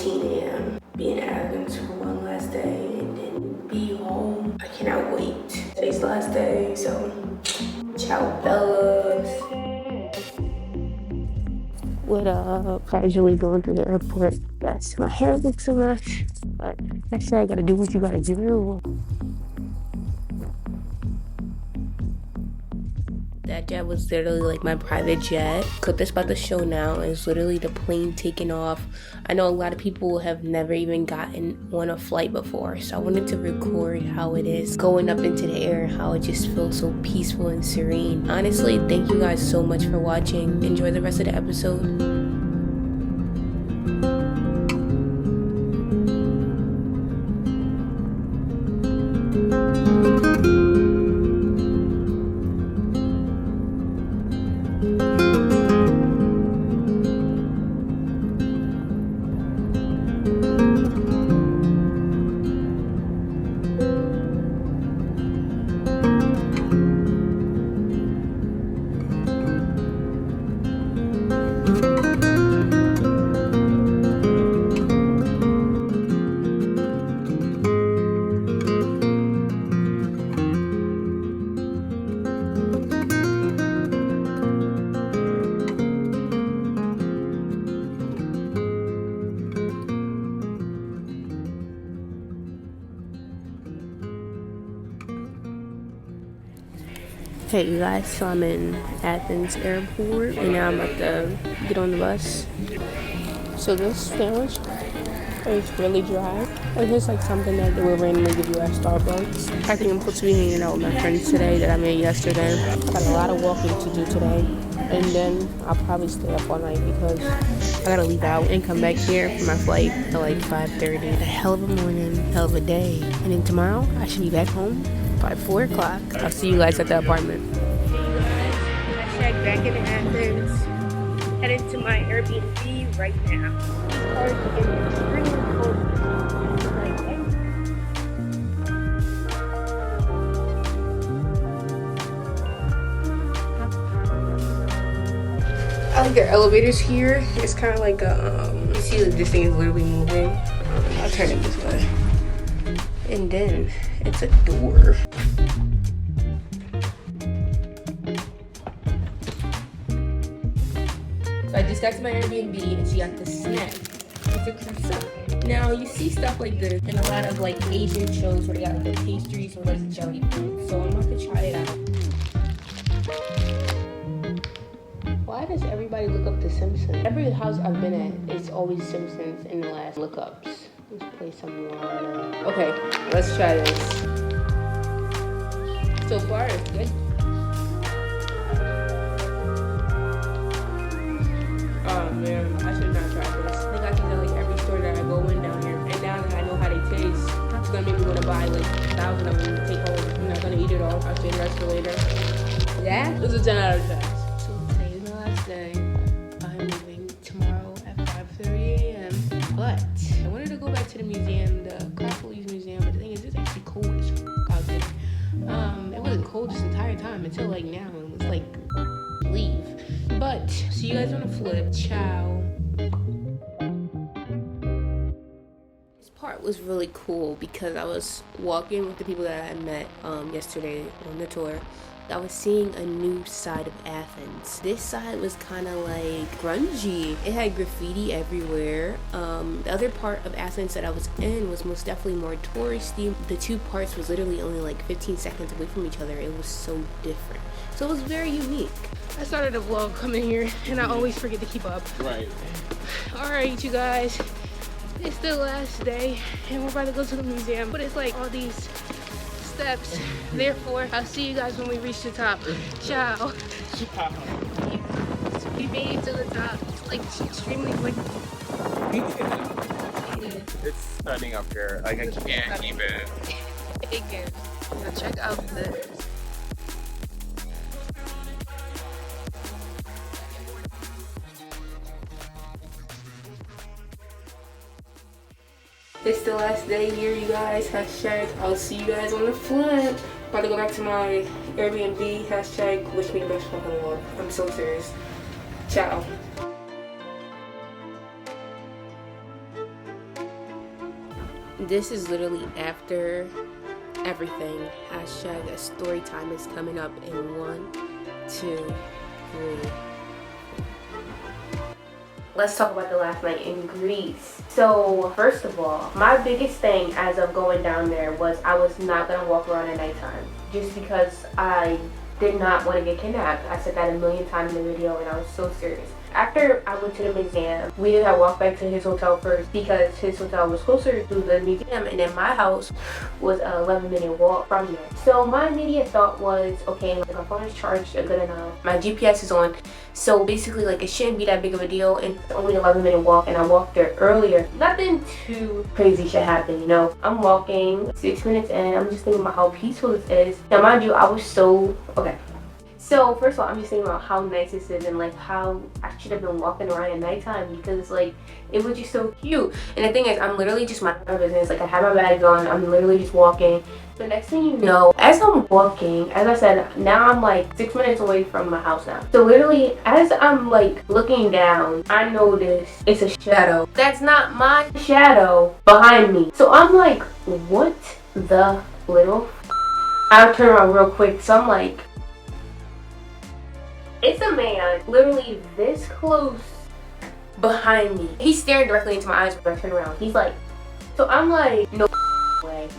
1:17 a.m. Be in Athens for one last day and then be home. I cannot wait. Today's the last day, so ciao bellas. What up? Casually going through the airport. Yes, my hair looks a mess, but I say I gotta do what you gotta do. That jet was literally like my private jet. Clip that's about to show now is literally the plane taking off. I know a lot of people have never even gotten on a flight before, so I wanted to record how it is going up into the air, how it just feels so peaceful and serene. Honestly, thank you guys so much for watching. Enjoy the rest of the episode. Hey you guys, so I'm in Athens airport and now I'm about to get on the bus. So this sandwich is really dry. It's just like something that they will randomly give you at Starbucks. I think I'm supposed to be hanging out with my friends today that I made yesterday. I got a lot of walking to do today, and then I'll probably stay up all night because I gotta leave out and come back here for my flight at like 5:30. A hell of a morning, hell of a day. And then tomorrow I should be back home by 4 o'clock. I'll see you guys at the apartment. Back in Athens, headed to my Airbnb right now. I like the elevators here. It's kind of like a, you see like this thing is literally moving. I'll turn it this way. And then it's a door. So I just got to my Airbnb and she got the snack. It's a croissant. Now you see stuff like this in a lot of like Asian shows where they got like the pastries or like jelly food. So I'm about to try it out. Why does everybody look up The Simpsons? Every house I've been at, it's always Simpsons in the last lookups. Let's play some water. Okay, let's try this. So far, it's good. Oh man, I should not try this. They got these at like every store that I go in down here. And now that I know how they taste, it's gonna make me want to buy like 1,000 of them to take home. I'm not gonna eat it all. I'll save the rest for later. That was a 10 out of 10. So today is my last day. I'm leaving tomorrow at 5:30 a.m. But I wanted to go back to the museum, the Craftfullies Museum. But the thing is, it's actually cold as out there. It wasn't cold this entire time until like now. It was like leave. But see you guys on the flip. Ciao. This part was really cool because I was walking with the people that I met yesterday on the tour. I was seeing a new side of Athens. This side was kind of like grungy. It had graffiti everywhere. The other part of Athens that I was in was most definitely more touristy. The two parts was literally only like 15 seconds away from each other. It was so different. So it was very unique. I started a vlog coming here and I always forget to keep up. Right. Alright, you guys. It's the last day and we're about to go to the museum. But it's like all these steps. Therefore, I'll see you guys when we reach the top. Ciao. Ciao. We made it to the top. It's like extremely quick. It's stunning up here. Like I can't keep it. Now check out this. It's the last day here, you guys. Hashtag I'll see you guys on the flip. About to go back to my Airbnb. Hashtag wish me the best fucking luck. I'm so serious. Ciao. this is literally after everything. Hashtag a story time is coming up in 1, 2, 3. Let's talk about the last night in Greece. So first of all, my biggest thing as of going down there was I was not gonna walk around at nighttime, just because I did not want to get kidnapped. I said that a million times in the video, and I was so serious. After I went to the museum, we did not walk back to his hotel first because his hotel was closer to the museum, and then my house was an 11-minute walk from there. So my immediate thought was, okay, like my phone is charged good enough, my GPS is on, so basically like it shouldn't be that big of a deal, and it's only an 11-minute walk, and I walked there earlier. Nothing too crazy should happen, you know. I'm walking 6 minutes in, I'm just thinking about how peaceful this is. Now mind you, I was so, okay. So first of all, I'm just thinking about how nice this is and like how I should have been walking around at nighttime, because like it was just so cute. And the thing is, I'm literally just minding my business. Like I have my bags on, I'm literally just walking. The next thing you know, as I'm walking, as I said, now I'm like 6 minutes away from my house now. So literally, as I'm like looking down, I notice it's a shadow. That's not my shadow behind me. So I'm like, what the little I'll turn around real quick. So I'm like, it's a man literally this close behind me. He's staring directly into my eyes when I turn around. He's like, so I'm like,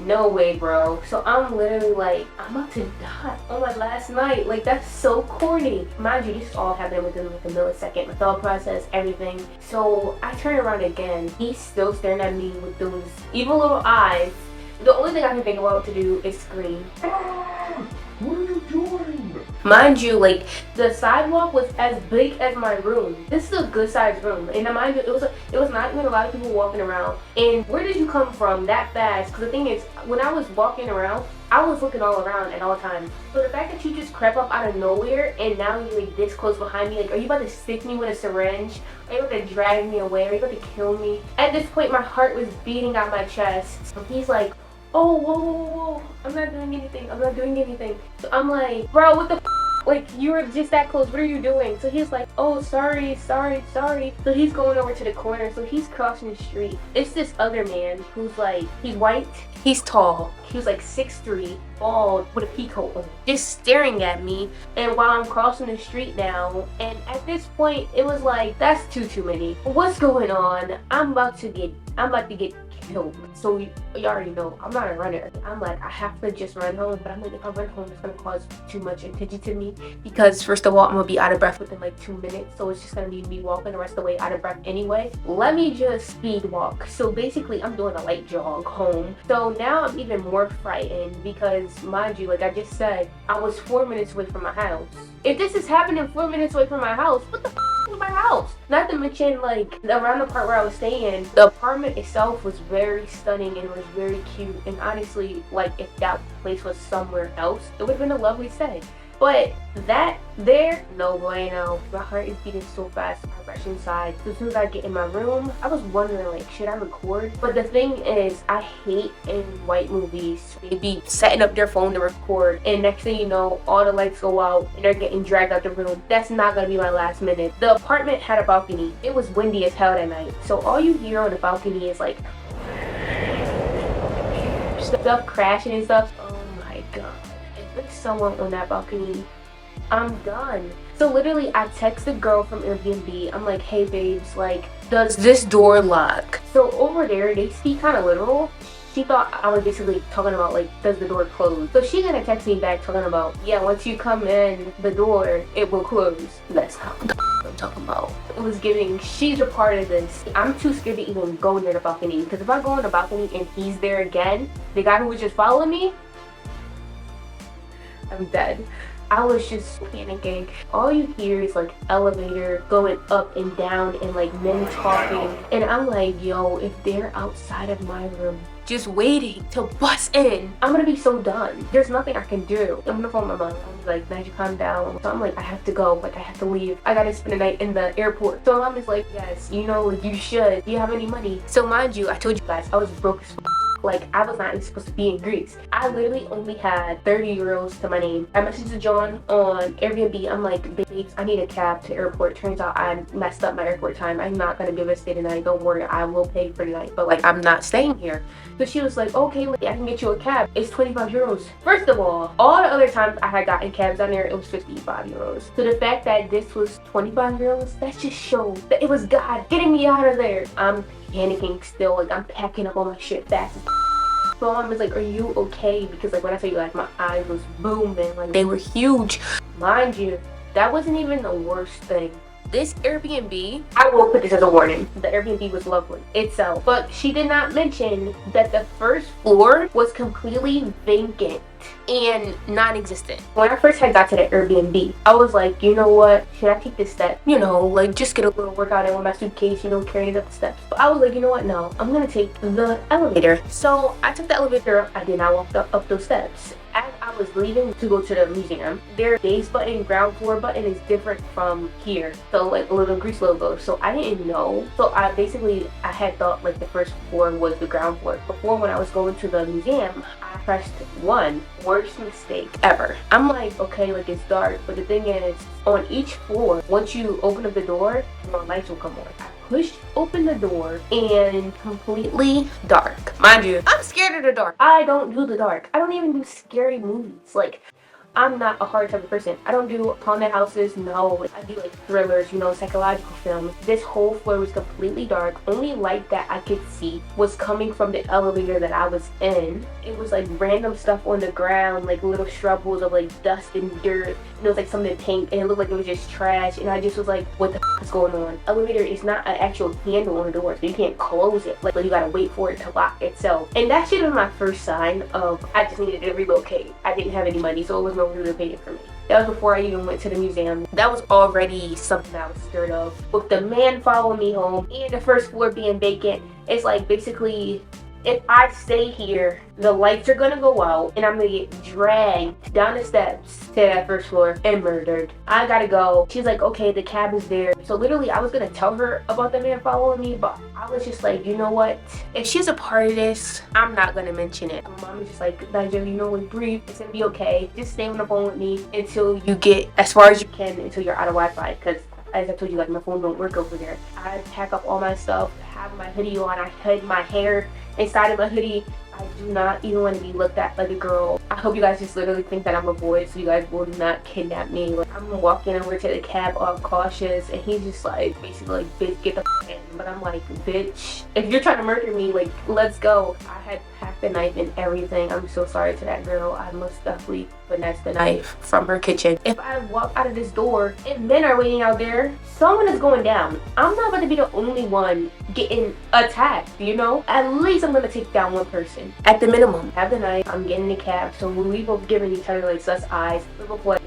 no way, bro. So I'm literally like, I'm about to die on my last night. Like, that's so corny. Mind you, this all happened within like a millisecond. My thought process, everything. So I turn around again. He's still staring at me with those evil little eyes. The only thing I can think about to do is scream. What are you doing? Mind you, like the sidewalk was as big as my room. This is a good sized room, and mind you, it was not even a lot of people walking around. And where did you come from that fast? Because the thing is, when I was walking around, I was looking all around at all times. So the fact that you just crept up out of nowhere and now you're like this close behind me, like, are you about to stick me with a syringe? Are you about to drag me away? Are you about to kill me? At this point, my heart was beating out my chest. So he's like, oh, whoa, I'm not doing anything. So I'm like, bro, what the f? Like, you were just that close, what are you doing? So he's like, oh, sorry. So he's going over to the corner, so he's crossing the street. It's this other man who's like, he's white, he's tall, he was like 6'3", bald, with a peacoat on, just staring at me. And while I'm crossing the street now, and at this point, it was like, that's too many. What's going on? I'm about to get killed. So you already know, I'm not a runner. I'm like, I have to just run home, but I'm like, if I run home, it's gonna cause too much attention to me, because first of all, I'm gonna be out of breath within like 2 minutes, so it's just gonna be me walking the rest of the way out of breath anyway. Let me just speed walk. So basically, I'm doing a light jog home. So now I'm even more frightened because, mind you, like I just said, I was 4 minutes away from my house. If this is happening 4 minutes away from my house, what the f is my house? Not to mention, like, around the part where I was staying, the apartment itself was very stunning and it was very cute. And honestly, like, if that place was somewhere else, it would have been a lovely stay. But that there, no bueno. My heart is beating so fast, I rush inside. So as soon as I get in my room, I was wondering, like, should I record? But the thing is, I hate in white movies, they be setting up their phone to record, and next thing you know, all the lights go out and they're getting dragged out the room. That's not gonna be my last minute. The apartment had a balcony. It was windy as hell that night. So all you hear on the balcony is like stuff crashing and stuff. Oh my god. If it's someone on that balcony, I'm done. So literally, I text the girl from Airbnb. I'm like, hey babes, like, does this door lock? So over there, they speak kind of literal. She thought I was basically talking about, like, does the door close? So she gonna text me back talking about, yeah, once you come in the door, it will close. That's how I'm talking about. It was giving, she's a part of this. I'm too scared to even go near the balcony, because if I go on the balcony and he's there again, the guy who was just following me, I'm dead. I was just panicking. All you hear is like elevator going up and down and like men talking. And I'm like, yo, if they're outside of my room just waiting to bust in, I'm gonna be so done. There's nothing I can do. I'm gonna phone my mom. I'm like, Nyasia, calm down. So I'm like, I have to go. Like, I have to leave. I gotta spend the night in the airport. So mom is like, yes, you know, like, you should. Do you have any money? So mind you, I told you guys, I was broke as f. Like, I was not even supposed to be in Greece. I literally only had 30 euros to my name. I messaged John on Airbnb. I'm like, babes, I need a cab to airport. Turns out I messed up my airport time. I'm not gonna be able to stay tonight. Don't worry, I will pay for the night. But like, I'm not staying here. So she was like, okay, like, I can get you a cab. It's 25 euros. First of all the other times I had gotten cabs down there, it was 55 euros. So the fact that this was 25 euros, that just showed that it was God getting me out of there. I'm panicking still, like I'm packing up all my shit fast. So mom was like, are you okay? Because like when I tell you, like my eyes was booming, like they were huge. Mind you, that wasn't even the worst thing. This Airbnb, I will put this as a warning, the Airbnb was lovely itself, but she did not mention that the first floor was completely vacant and non-existent. When I first had got to the Airbnb, I was like, you know what, should I take this step? You know, like just get a little workout in with my suitcase, you know, carrying up the steps. But I was like, you know what, no, I'm gonna take the elevator. So I took the elevator up. I did not walk up those steps. As I was leaving to go to the museum, their base button, ground floor button is different from here. So like a little Greece logo. So I didn't know. So I had thought like the first floor was the ground floor. Before, when I was going to the museum, I pressed 1. Worst mistake ever. I'm like, okay, like it's dark. But the thing is, on each floor, once you open up the door, more lights will come on. Pushed open the door and completely dark. Mind you, I'm scared of the dark. I don't do the dark. I don't even do scary movies. Like, I'm not a horror type of person. I don't do haunted houses, no. I do like thrillers, you know, psychological films. This whole floor was completely dark. Only light that I could see was coming from the elevator that I was in. It was like random stuff on the ground, like little shrubbles of like dust and dirt. And it was like something pink and it looked like it was just trash. And I just was like, what the f is going on? Elevator is not an actual handle on the door, so you can't close it. Like you gotta wait for it to lock itself. And that shit was my first sign of I just needed to relocate. I didn't have any money, so it was no relocating for me. That was before I even went to the museum. That was already something I was scared of. With the man following me home and the first floor being vacant, it's like basically if I stay here, the lights are gonna go out and I'm gonna get dragged down the steps to that first floor and murdered. I gotta go. She's like, okay, the cab is there. So literally I was gonna tell her about the man following me, but I was just like, you know what? If she's a part of this, I'm not gonna mention it. My mom is just like, Nigel, you know, like breathe. It's gonna be okay. Just stay on the phone with me until you get as far as you can until you're out of Wi-Fi. Because as I told you, like my phone don't work over there. I pack up all my stuff, have my hoodie on, I hid my hair inside of my hoodie. I do not even want to be looked at like a girl. I hope you guys just literally think that I'm a boy so you guys will not kidnap me. Like, I'm walking over to the cab all cautious and he's just like basically like, bitch, get the f in. But I'm like, bitch, if you're trying to murder me, like let's go. I had packed the knife and everything. I'm so sorry to that girl. I most definitely finessed the knife from her kitchen. If I walk out of this door and men are waiting out there, someone is going down. I'm not about to be the only one getting attacked, you know? At least I'm gonna take down one person. At the minimum, have the knife, I'm getting the cab. So when we both giving each other like sus eyes, we both like,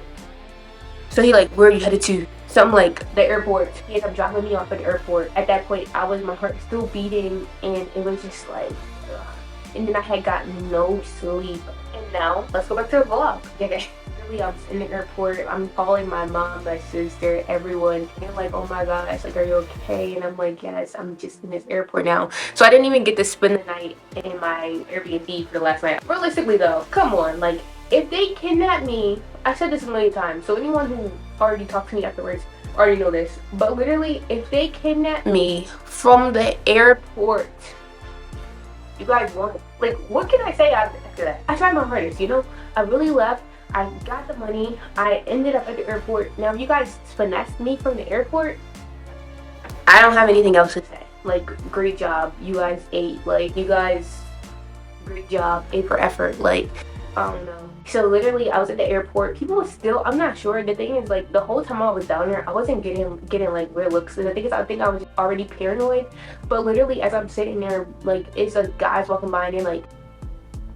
so he like, where are you headed to? So I'm like, the airport. He ended up dropping me off at the airport. At that point, my heart still beating and it was just like, ugh. And then I had gotten no sleep. And now, let's go back to the vlog. Okay. Really, I was in the airport. I'm calling my mom, my sister, everyone. And they're like, oh my gosh, like, are you okay? And I'm like, yes, I'm just in this airport now. So I didn't even get to spend the night in my Airbnb for the last night. Realistically though, come on, like, if they kidnap me, I said this a million times, so anyone who already talked to me afterwards already know this, but literally, if they kidnap me from the airport, you guys won. Like, what can I say after that? I tried my hardest, you know? I really left. I got the money. I ended up at the airport. Now, if you guys finessed me from the airport, I don't have anything else to say. Like, great job. You guys ate. Like, you guys, great job. A for effort. Like, I don't know. So literally, I was at the airport. People were still, I'm not sure. The thing is, like, the whole time I was down there, I wasn't getting like weird looks. And the thing is, I think I was already paranoid. But literally, as I'm sitting there, like, it's like guys walking by and they're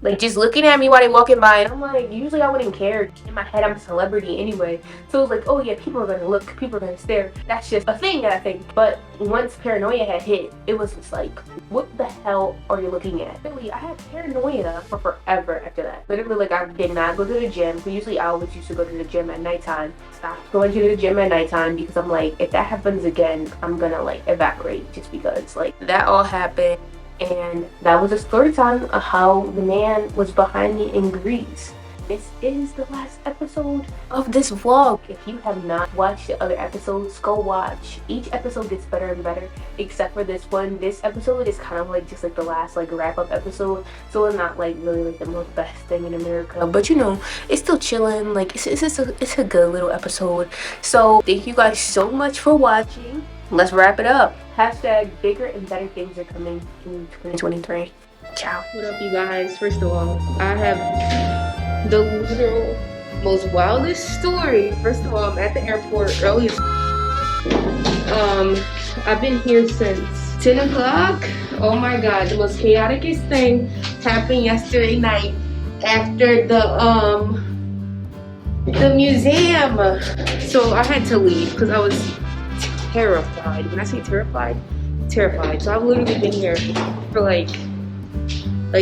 like just looking at me while they walking by, and I'm like, usually I wouldn't care. In my head, I'm a celebrity anyway, so it's like, oh yeah, people are gonna look, people are gonna stare. That's just a thing that I think. But once paranoia had hit, it was just like, what the hell are you looking at? Really, I had paranoia for forever after that. Literally, like, I did not go to the gym. But usually I always used to go to the gym at nighttime. Stopped going to the gym at nighttime because I'm like, if that happens again, I'm gonna like evaporate, just because like that all happened And that was a story time of how the man was behind me in Greece. This is the last episode of this vlog. If you have not watched the other episodes, go watch. Each episode gets better and better, except for this one. This episode is kind of like just like the last like wrap-up episode, so it's not like really like the most best thing in America, but you know, it's still chilling. Like it's a good little episode. So thank you guys so much for watching. Let's wrap it up. Hashtag bigger and better things are coming in 2023. Ciao. What up, you guys? First of all, I have the literal most wildest story. First of all, I'm at the airport early. I've been here since 10 o'clock. Oh my god, the most chaoticest thing happened yesterday night after the museum. So I had to leave because I was terrified. When I say terrified, terrified. So I've literally been here for like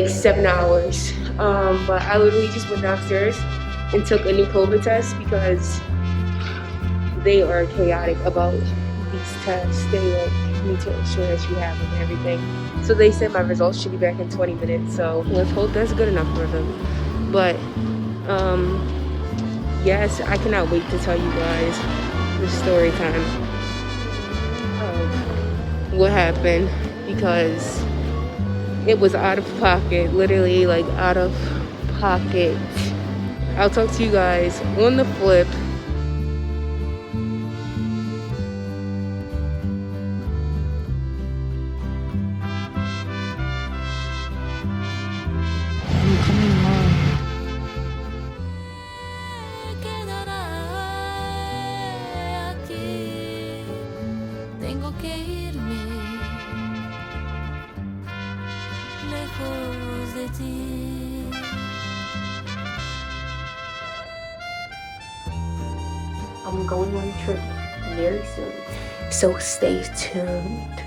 7 hours. But I literally just went downstairs and took a new COVID test because they are chaotic about these tests. They like need to ensure that you have them and everything. So they said my results should be back in 20 minutes. So let's hope that's good enough for them. But yes, I cannot wait to tell you guys the story time of what happened, because it was out of pocket, literally like out of pocket. I'll talk to you guys on the flip. I'm coming home. I'm going on a trip very soon, so stay tuned.